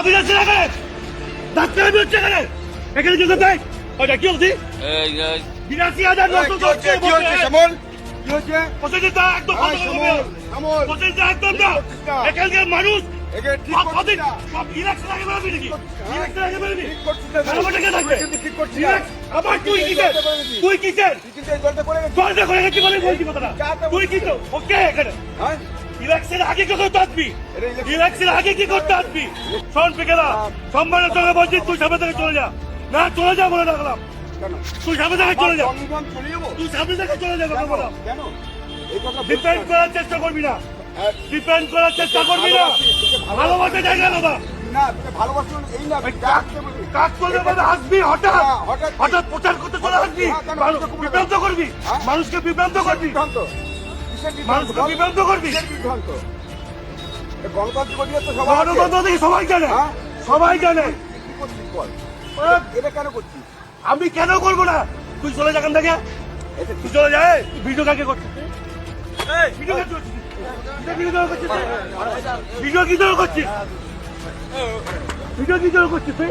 Office আছে এখানে, doctor হচ্ছে এখানে, এখানে কি করতে ওইটা কি বলছি ৮২,০০০ নতুন করছে প্রতিদিন একদম প্রতিদিন একদম না এখানকার মানুষ সব ইলেকশন আগে বেরোবি নাকি ইলেকশন আগে বেরোবি আবার তুই কিসের জলটা করে গেছি বলে বলছি কথাটা তুই কি ওকে এখানে ইলেকশন আগে কি করতে আসবি ইলেকশন আগে কি করতে আসবি শোন পেকেলা সম্মানের সঙ্গে বলছি তুই সামনে থেকে চলে যা না চলে যা বলে রাখলাম তুই সামনে থেকে চলে যা তুই সামনে থেকে চলে যা কথা বলো ডিপেন্ড করার চেষ্টা করবি না ডিপেন্ড করার চেষ্টা করবি না ভালোবাসা জায়গা আলাদা কাজ করলে মানে আসবি হঠাৎ হঠাৎ প্রচার করতে চলে আসবি বিভ্রান্ত করবি মানুষকে বিভ্রান্ত করবি মানুষকে বিভ্রান্ত করবি গণতন্ত্র থেকে সবাই জানে সবাই জানে এটা কেন করছিস? আমি কেন করবো না তুই চলে যা এখান থেকে তুই চলে যায় ভিডিও কাকে করছিস ভিডিও কাকে করছিস ভিডিও কি জন্য করছিস ভিডিও কি জন্য করছিস তুই